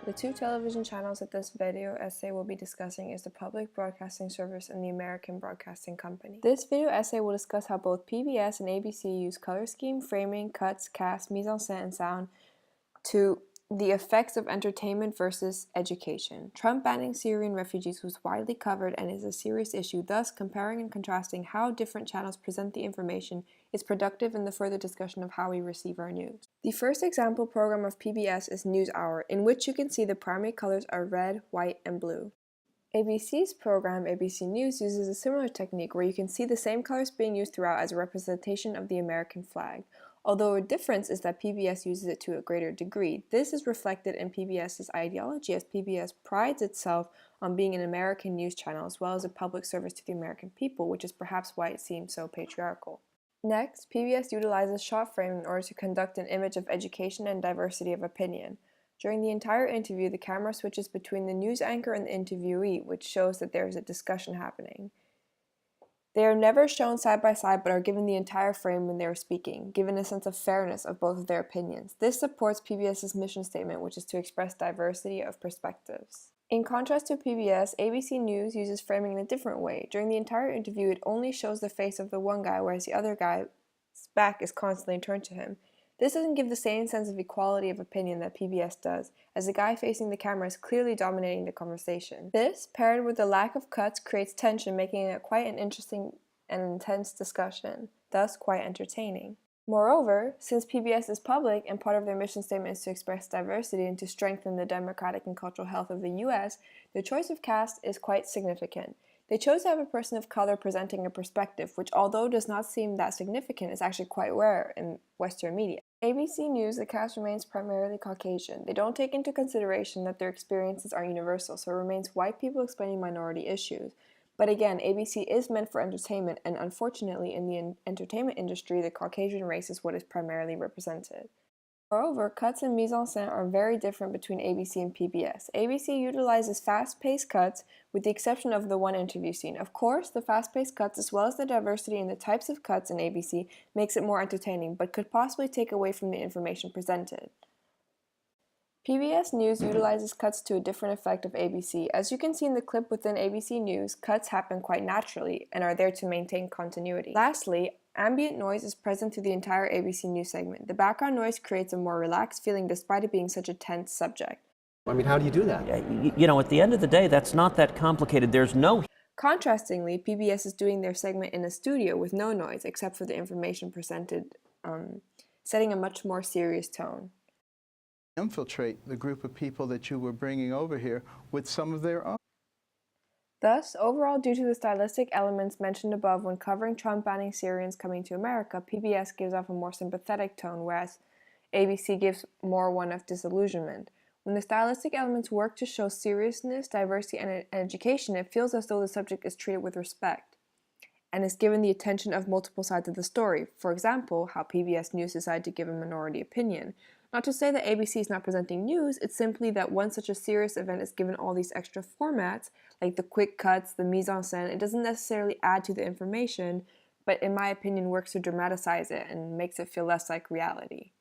The two television channels that this video essay will be discussing is the Public Broadcasting Service and the American Broadcasting Company. This video essay will discuss how both PBS and ABC use color scheme, framing, cuts, cast, mise en scène, and sound to the effects of entertainment versus education. Trump banning Syrian refugees was widely covered and is a serious issue, thus comparing and contrasting how different channels present the information is productive in the further discussion of how we receive our news. The first example program of PBS is NewsHour, in which you can see the primary colors are red, white, and blue. ABC's program, ABC News, uses a similar technique where you can see the same colors being used throughout as a representation of the American flag. Although a difference is that PBS uses it to a greater degree. This is reflected in PBS's ideology, as PBS prides itself on being an American news channel as well as a public service to the American people, which is perhaps why it seems so patriarchal. Next, PBS utilizes shot frame in order to conduct an image of education and diversity of opinion. During the entire interview, the camera switches between the news anchor and the interviewee, which shows that there is a discussion happening. They are never shown side by side but are given the entire frame when they are speaking, given a sense of fairness of both of their opinions. This supports PBS's mission statement, which is to express diversity of perspectives. In contrast to PBS, ABC News uses framing in a different way. During the entire interview, it only shows the face of the one guy, whereas the other guy's back is constantly turned to him. This doesn't give the same sense of equality of opinion that PBS does, as the guy facing the camera is clearly dominating the conversation. This, paired with the lack of cuts, creates tension, making it quite an interesting and intense discussion, thus quite entertaining. Moreover, since PBS is public and part of their mission statement is to express diversity and to strengthen the democratic and cultural health of the US, their choice of cast is quite significant. They chose to have a person of color presenting a perspective, which although does not seem that significant, is actually quite rare in Western media. ABC News, the cast remains primarily Caucasian. They don't take into consideration that their experiences are universal, so it remains white people explaining minority issues. But again, ABC is meant for entertainment, and unfortunately in the entertainment industry, the Caucasian race is what is primarily represented. Moreover, cuts and mise en scène are very different between ABC and PBS. ABC utilizes fast-paced cuts, with the exception of the one interview scene. Of course, the fast-paced cuts, as well as the diversity in the types of cuts in ABC, makes it more entertaining, but could possibly take away from the information presented. PBS News utilizes cuts to a different effect of ABC. As you can see in the clip within ABC News, cuts happen quite naturally and are there to maintain continuity. Lastly, ambient noise is present through the entire ABC News segment. The background noise creates a more relaxed feeling despite it being such a tense subject. I mean, how do you do that? At the end of the day, that's not that complicated. There's no... Contrastingly, PBS is doing their segment in a studio with no noise except for the information presented, setting a much more serious tone. Infiltrate the group of people that you were bringing over here with some of their own. Thus, overall, due to the stylistic elements mentioned above when covering Trump banning Syrians coming to America, PBS gives off a more sympathetic tone, whereas ABC gives more one of disillusionment. When the stylistic elements work to show seriousness, diversity, and education, it feels as though the subject is treated with respect and is given the attention of multiple sides of the story. For example, how PBS News decided to give a minority opinion. Not to say that ABC is not presenting news, it's simply that when such a serious event is given all these extra formats, like the quick cuts, the mise en scène, it doesn't necessarily add to the information, but in my opinion works to dramatize it and makes it feel less like reality.